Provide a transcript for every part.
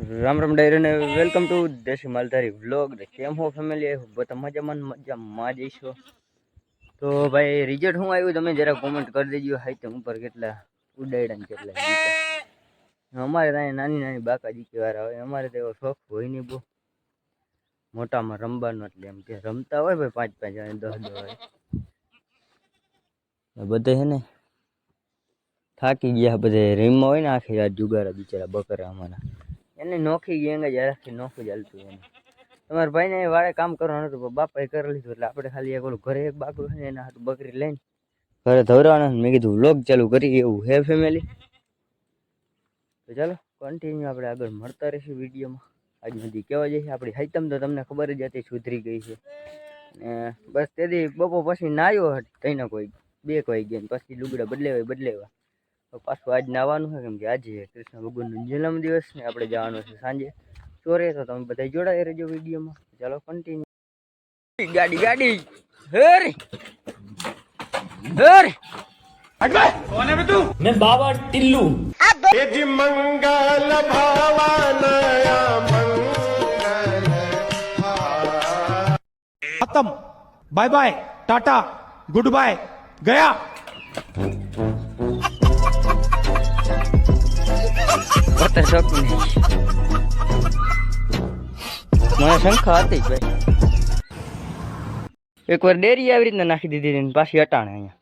રામ રામ ડાયરો ને welcome to દેશી માલધારી વ્લોગ કેમ હો ફેમિલી બધા મજામાં જઈશો તો ભાઈ રિઝલ્ટ શું આવ્યું તમે જરા કોમેન્ટ કરી દેજો હાઈટમ ઉપર કેટલા ઉડાડ્યા ને કેટલા જીત્યા અમારે ત્યાં નાની નાની બાકાજી કેવાર આવે અમારે તો એવો શોખ હોય નહીં બહુ મોટામાં રમવાનો એટલે એમ કે રમતા હોય ભાઈ 5-5 અને 10-10 હોય બધે છે ને થાકી ગયા બધે રીમમાં હોય ને આખી રાત જુગારા બિચારા બકરા અમારા એને નોખી ગયા જરાકથી નોખું ચાલતું એને તમારા ભાઈને વાળે કામ કરવાનું હતું બાપાએ કરી લીધું એટલે આપણે ખાલી એક ઓલું ઘરે એક બાકડું છે ને એના હાથ બકરી લઈને ઘરે ધવરાવાનું મેં કીધું વ્લોગ ચાલુ કરી એવું હે ફેમિલી તો ચાલો કન્ટિન્યુ આપણે આગળ મળતા રહીશું વિડીયોમાં આજ બધી કહેવા જઈએ આપણી હાઈટમ તો તમને ખબર જ હતી સુધરી ગઈ છે ને બસ તેથી બપોર પછી નાયો કઈ કોઈ 2 વાગી ગયા પછી લુગડા બદલાવ્યા પાછું આજ નાવાનું છે કેમ કે આજે કૃષ્ણ ભગવાનનો જન્મદિવસ ને આપણે જવાનું છે સાંજે ચોરે તો તમે બધા જોડાઈ રહેજો વિડીયોમાં ચાલો કન્ટિન્યુ ગાડી હેરી कौन है तू? मैं बाबा टिल्लू। यदि मंगल भावनया मंगल खत्म। Bye bye tata good bye गया। પતર શકું નહીં મને શંખા હતી જ ભાઈ એકવાર ડેરી આવી રીતના નાખી દીધી ને પાછી અટાણે અહીંયા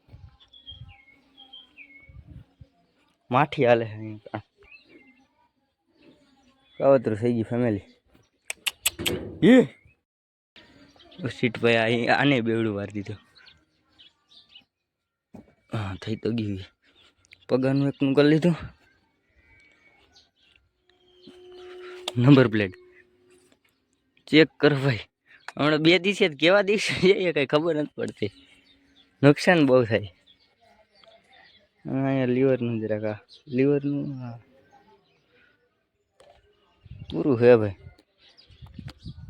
માઠી હાલે છે અહીંયા કાવતરું થઈ ગઈ ફેમિલી સીટ ભાઈ આને બેવડું વાર દીધું હા થઈ તો ગયું પગારનું એકનું કરી લીધું નંબર પ્લેટ ચેક કરો ભાઈ હમણાં 2 દિવસે કેવા દિવસે જઈએ કઈ ખબર નથી પડતી નુકસાન બહુ થાય અહીંયા લીવરનું જરાક લીવરનું હા પૂરું છે ભાઈ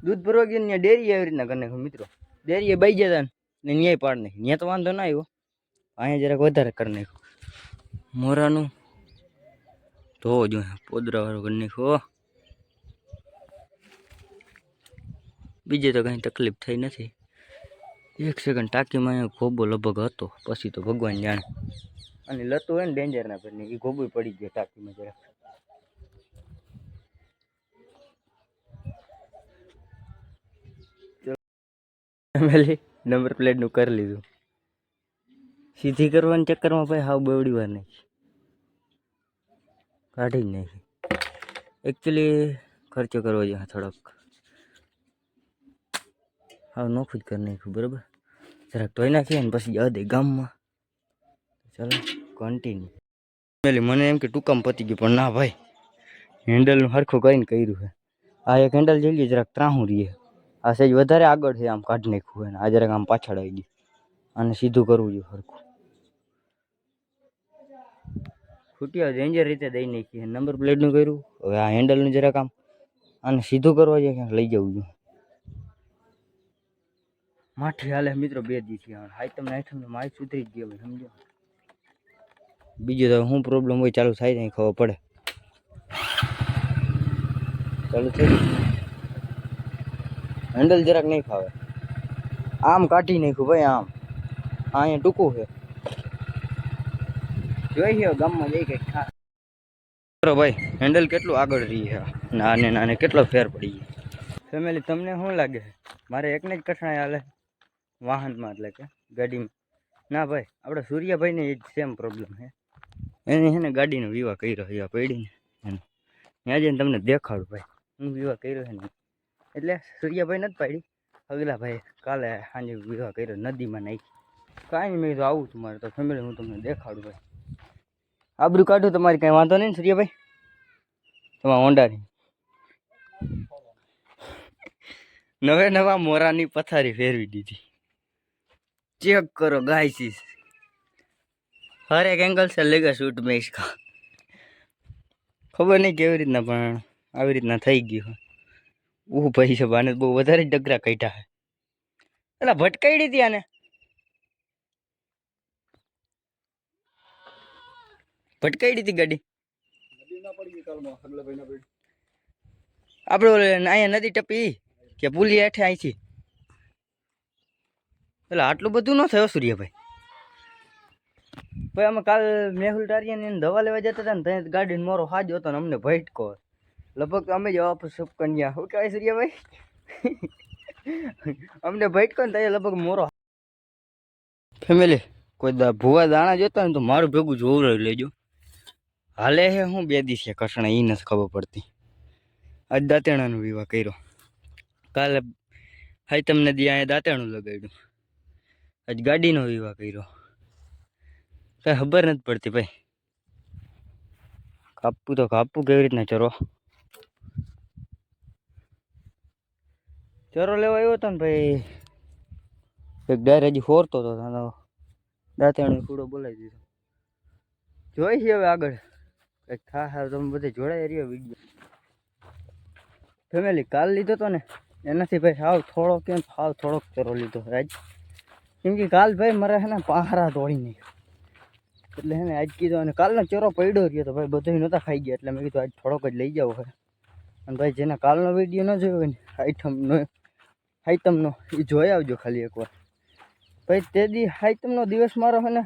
દૂધ ભરવા ગયું ત્યાં ડેરી આવી રીતના કરી નાખ્યું મિત્રો ડેરીએ બાઈ જતા ને ન્યાય પાડ નાખી ત્યાં તો વાંધો ના આવ્યો અહીંયા જરાક વધારે કરી નાખ્યું મોરાનું ધોવો જોઈએ પોદરા વાળું કરી નાખ્યો બીજે તો કંઈ તકલીફ થઈ નથી 1 સેકન્ડ ટાંકીમાં અહીંયા ગોબો લગભગ હતો પછી તો ભગવાન જાણે અને લતું હોય ને ડેન્જર ના પર એ ગોબો પડી ગયો ટાંકીમાં જરાક ફેમિલી નંબર પ્લેટનું કરી લીધું સીધી કરવાના ચક્કરમાં ભાઈ હાવ બેવડી વાર નાખી કાઢી જ નાખી એકચ્યુઅલી ખર્ચો કરવો જોઈએ થોડોક હા નોખું જ કરી નાખ્યું બરાબર જરાક ધોઈ નાખીએ ને પછી જવા દે ગામમાં ચાલો કન્ટિન્યુ ફેમિલી મને એમ કે ટૂંકામાં પતી ગયું પણ ના ભાઈ હેન્ડલનું સરખું કરીને કર્યું છે આ એક હેન્ડલ જઈ ગયું જરાક ત્રાહું રહીએ આ સહેજ વધારે આગળ છે આમ કાઢી નાખ્યું હોય ને આ જરાક આમ પાછળ આવી ગયું અને સીધું કરવું જોઈએ સરખું ફૂટ્યા ડેન્જર રીતે દઈ નાખી નંબર પ્લેટનું કર્યું હવે આ હેન્ડલનું જરાક આમ અને સીધું કરવા જોઈએ ક્યાંક લઈ જવું જોઈએ માઠી હાલે મિત્રો 2 દિવસથી હાઈટમ નાઈટમ મારી સુધરી જ ગયો ભાઈ સમજો બીજું તો શું પ્રોબ્લેમ હોય ચાલુ થાય નહીં ખબર પડે ચાલુ થઈ હેન્ડલ જરાક નહીં ફાવે આમ કાઢી નાખ્યું ભાઈ આમ અહીંયા ટૂંકું છે જોઈએ ગામમાં જઈ કંઈક ખા ભાઈ હેન્ડલ કેટલું આગળ રહી છે નાને કેટલો ફેર પડી ગયો ફેમિલી તમને શું લાગે મારે એકને જ કઠણાઈ હાલે વાહનમાં એટલે કે ગાડીમાં ના ભાઈ આપણે સૂર્યાભાઈને એ જ સેમ પ્રોબ્લેમ છે એને છે ને ગાડીનો વિવાહ કર્યો છે પડીને એનો ત્યાં જઈને તમને દેખાડું ભાઈ હું વિવાહ કર્યો છે ને એટલે સૂર્યાભાઈ નથી પાડી અગલા ભાઈ કાલે સાંજે વિવાહ કર્યો નદીમાં નાખી કાંઈ નહીં મેં તો આવું તમારે તો ફેમિલી હું તમને દેખાડું ભાઈ આબરું કાઢું તમારી કાંઈ વાંધો નહીં ને સૂર્યાભાઈ તમારા હોન્ડાની નવા મોરાની પથારી ફેરવી દીધી चेक करो गाइस हर एक एंगल से लेगा शूट में इसका खबर नहीं केवी रीतना पण આવી રીતના થઈ ગયું ભાઈ છે બાને બહુ વધારે ડગરા કાઢ્યા છે એટલે ભટકાઈ હતી આને ભટકાઈ હતી ગાડી નદીમાં પડી ગઈ કાલમાં હગલા ભાઈના પેડ આપણે ઓલે અહીંયા નદી ટપી કે પુલી હેઠે અહીંથી એટલે આટલું બધું ન થયો સૂર્યભાઈ. ભાઈ અમે કાલ મેહુલ ટારિયાની દવા લેવા જતા હતા ને ત્યાં ગાડીનો મોરો હાજો હતો ને અમને ભટકો લગભગ અમે જ કન્યા શું કહેવાય સૂર્યભાઈ અમને ભટકો ને ત્યાં લગભગ મોરો. ફેમિલી કોઈ ભૂવા દાણા જોતા ને તો મારું ભેગું જોવું લેજો. હાલે હે હું 2 દિવસે કસણા એ નથી ખબર પડતી. આજ દાંતેણાનો વિવાહ કર્યો, કાલે હાઈતમ નદી અહીંયા દાંતેણું લગાડ્યું, આજ ગાડીનો વિવાહ કર્યો. કઈ ખબર નથી પડતી ભાઈ. કાપવું તો કાપવું કેવી રીતના ચરો લેવા આવ્યો હતો ને ભાઈ. એક ડાયર હજી ફોરતો હતો, દાંતેણું કૂડો બોલાવી દીધો. જોઈ છે હવે આગળ કંઈક થા તમે બધે જોડાઈ રહ્યો વિડીયો. ફેમિલી કાલ લીધો તો ને એનાથી ભાઈ હાવ થોડો કેમ હાવ થોડોક ચરો લીધો આજ. કેમ કે કાલ ભાઈ મારે હે ને પહારા તોડી નાખ્યો એટલે હે ને આજ કીધું. અને કાલનો ચરો પડ્યો રહ્યો તો ભાઈ બધું નહોતા ખાઈ ગયા એટલે મેં કીધું આજ થોડોક જ લઈ જાવ હોય. અને ભાઈ જેને કાલનો વિડીયો ન જોયો હોય ને હાઈતમનો એ જોઈ આવજો ખાલી એકવાર. ભાઈ તે દી હાઈતમનો દિવસ મારો હે ને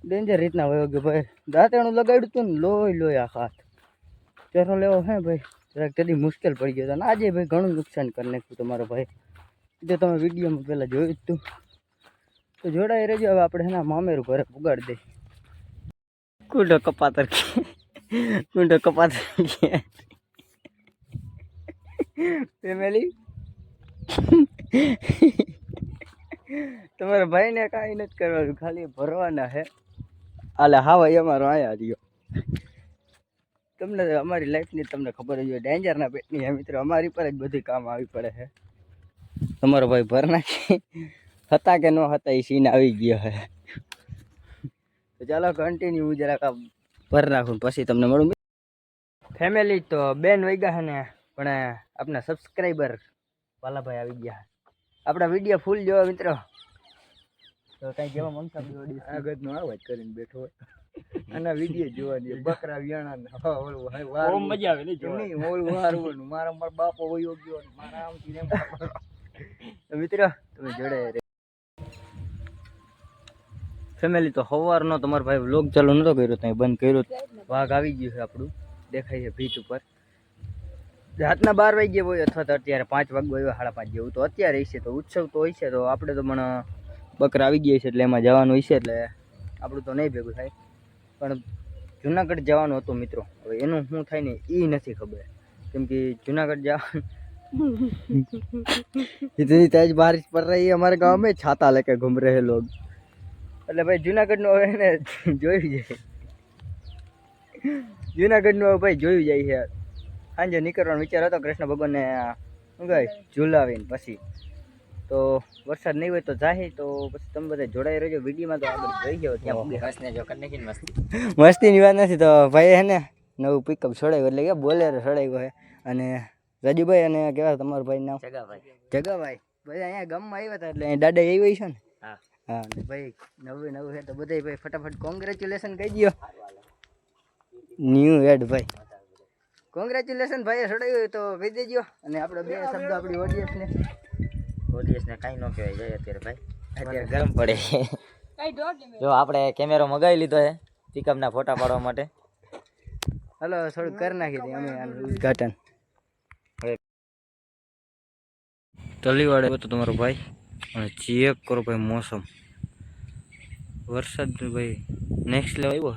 ડેન્જર રીતના વયો ગયો ભાઈ. દાંતેણું લગાડ્યું હતું ને લોહી આખા હાથ. ચરો લેવો હે ભાઈ જરાક કદી મુશ્કેલ પડી ગયો હતો. અને આજે ભાઈ ઘણું નુકસાન કરી નાખ્યું તમારો ભાઈ. જો તમે વિડીયોમાં પહેલાં જોયું જ તું તો જોડાઈ રહેજો. હવે આપણે એના મામેરું ઘરે પુગાડી દઈ. કુંડો કપાતર ફેમિલી તમારા ભાઈને કાંઈ નથી કરવાનું, ખાલી ભરવાના હે. હાલે હાવા અમારો આયા રહ્યો. તમને અમારી લાઈફની તમને ખબર જ હોય ડેન્જરના પેટની હે મિત્રો. અમારી પર જ બધી કામ આવી પડે છે. તમારો ભાઈ ભર નાખી હતા કે ન હતા એ સીન આવી ગયો હે. તો ચાલો કન્ટિન્યુ હું જરાક ભર નાખું પછી તમને મળું. ફેમિલી તો 2 વાગ્યા છે ને પણ આપણા સબસ્ક્રાઈબર વાલાભાઈ આવી ગયા. આપણા વિડીયો ફૂલ જોવા મિત્રો તો કઈ જેવા મમતા આગળનો આવાજ કરીને બેઠો હોય આના વિડીયો જોવાની બકરા વિયાણા મજા આવે નહીં ઓલું મારા બાપો વયો ગયો મારા આમથી મિત્રો તમે જોડે. ફેમિલી તો સવારનો તમારો ભાઈ વ્લોગ ચાલુ નતો કર્યો ત્યાં બંધ કર્યો. વાઘ આવી ગયું છે આપણું દેખાય છે ભીત ઉપર. રાતના 12 વાગ્યે હોય અથવા તો અત્યારે 5 વાગ્યા હોય 5:30 જેવું તો અત્યારે હશે. તો ઉત્સવ તો હોય છે તો આપણે તો પણ બકરા આવી ગયા છે એટલે એમાં જવાનું હોય છે એટલે આપણું તો નહીં ભેગું થાય. પણ જુનાગઢ જવાનું હતું મિત્રો. હવે એનું શું થાય ને એ નથી ખબર. કેમ કે જુનાગઢ જવાનું इतनी तेज बारिश पड़ रही है हमारे गांव में, छाता लेके घूम रहे हैं लोग. એટલે ભાઈ જુનાગઢ નો હવે ને જોયું જાય. જુનાગઢ નો ભાઈ જોયું જાય છે. સાંજે નીકળવાનો વિચાર હતો કૃષ્ણ ભગવાનને શું કહે ઝુલાવીને પછી. તો વરસાદ નહીં હોય તો જાય તો પછી તમે બધા જોડાઈ રહેજો વિડીયોમાં. તો આગળ જોઈ જાઓ ત્યાં મસ્તીની વાત નથી. તો ભાઈ હે ને નવું પિકઅપ છોડાયું એટલે કે બોલેરો છોડાયું છે. અને રાજુભાઈ અને કેવા તમારું ભાઈ નામ? જગાભાઈ. ભાઈ અહીંયા ગામમાં આવ્યા હતા એટલે દાદા આવી છે ને. હા ભાઈ નવું છે તો બધા ભાઈ ફટાફટ કોંગ્રેચ્યુલેશન કહી દો. ન્યૂ હેડ ભાઈ કોંગ્રેચ્યુલેશન ભાઈએ છોડાયું તો કહી દેજો. અને આપણે 2 શબ્દ આપણી ઓડિયન્સને કાંઈ ન કહેવાય જાય અત્યારે ભાઈ અત્યારે ગરમ પડે. જો આપણે કેમેરો મગાવી લીધો છે પિકઅપના ફોટા પાડવા માટે. હલો થોડુંક કરી નાખી દઈએ અમે આનું ઉદઘાટન. તલીવાડે તો તમારો ભાઈ અને ચેક કરો ભાઈ મોસમ વરસાદ ભાઈ નેક્સ્ટ લેવલ આવ્યો.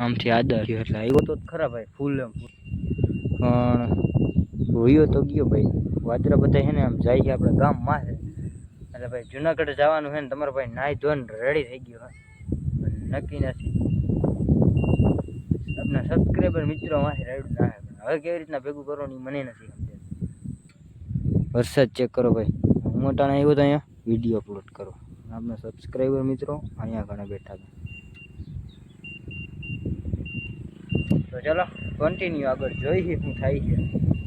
આમથી આદર એટલે આવ્યો તો ખરા ભાઈ ફૂલ એમ પણ હોયો તો ગયો ભાઈ. વાદરા બધા છે ને આમ જાય છે આપણા ગામમાં છે એટલે ભાઈ જુનાગઢ જવાનું છે ને તમારો ભાઈ નાહી ધોઈને રેડી થઈ ગયો હોય નક્કી નથી. આપણા સબસ્ક્રાઈબર મિત્રો માથે રેડું ના હવે કેવી રીતના ભેગું કરવાનું મને નથી સમજાતું. વરસાદ ચેક કરો ભાઈ. હું મોટાને આવ્યો તો અહીંયા વિડીયો અપલોડ કરો. આપણા સબસ્ક્રાઈબર મિત્રો અહીંયા ઘણા બેઠા હતા. તો ચાલો કન્ટિન્યુ આગળ જોઈએ શું થાય છે.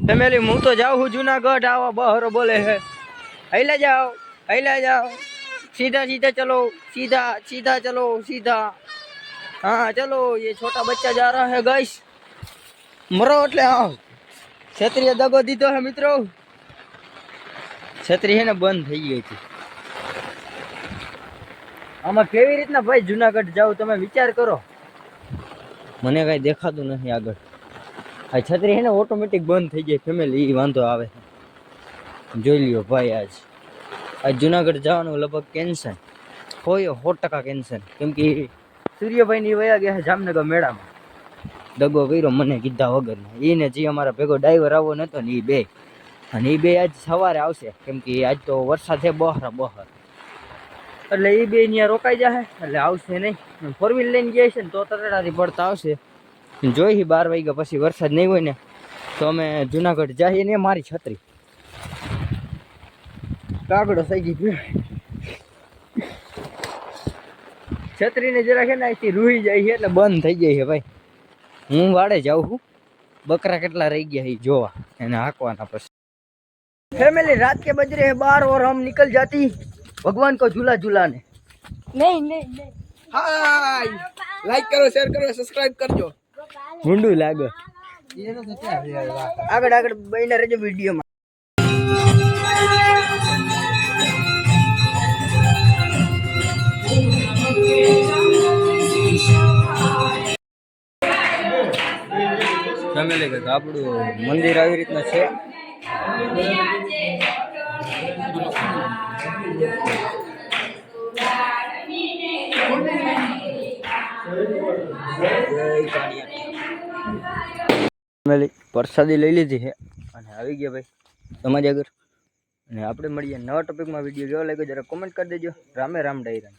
ફેમિલી હું તો જાઉં છું જુનાગઢ. આવા બહરો બોલે છે હૈલા જાઓ સીधा सीधा चलो सीधा चलो सीधा. हाँ चलो ये छोटा बच्चा जा रहा है गाइस. मरो એટલે आओ છત્રીએ દગો દીધો હે મિત્રો. છત્રી હે ને બંધ થઈ ગઈ હતી. આમાં કેવી રીતના ભાઈ જુનાગઢ જાવ તમે વિચાર કરો. મને કઈ દેખાતું નથી આગળ. આ છત્રી હે ને ઓટોમેટિક બંધ થઈ જાય ફેમિલી, એ વાંધો આવે. જોઈ લ્યો ભાઈ આજ જુનાગઢ જવાનું લગભગ કેન્સલ હોય, 100% કેન્સલ. કેમ કે સૂર્યભાઈ ની વયા ગયા છે જામનગર મેળામાં. દગો કર્યો મને કીધા વગર. એને જે અમારા ભેગો ડ્રાઈવર આવો નતો ને એ બે, અને એ બે આજ સવારે આવશે. કેમ કે આજ તો વરસાદ છે બહાર, એટલે એ બે અહીંયા રોકાઈ જશે, એટલે આવશે નહીં. 4 વ્હીલ લઈને ગયા છે ને તો તરડાથી પડતા આવશે. જોઈ 12 વાગ્યા પછી વરસાદ નહીં હોય ને તો અમે જુનાગઢ જઈએ ને. મારી છત્રી કાગડો થઈ ગઈ. છત્રીને જરા છે ને અહીંથી રૂહી જાય છે એટલે બંધ થઈ જાય છે ભાઈ. હું વાડે જાઉં છું, બકરા કેટલા રહી ગયા એ જોવા, એને હાંકવાના. પછી फैमिली रात के बज रहे हैं 12 और हम निकल जाती भगवान को झूला झूलाने. नहीं नहीं नहीं हाय लाइक करो, शेयर करो, सब्सक्राइब करજો. मुंडू लागे આગળ આગળ બહીને રહેજો વિડીયોમાં. ફેમિલી કે આપણું મંદિર આવી રીતના છે. પ્રસાદી લઈ લીધી છે અને આવી ગયા ભાઈ તમારી આગળ. અને આપણે મળીએ નવા ટોપિકમાં. વિડીયો કેવો લાગ્યો જરા કોમેન્ટ કરી દેજો. રામે રામ ડાયરા.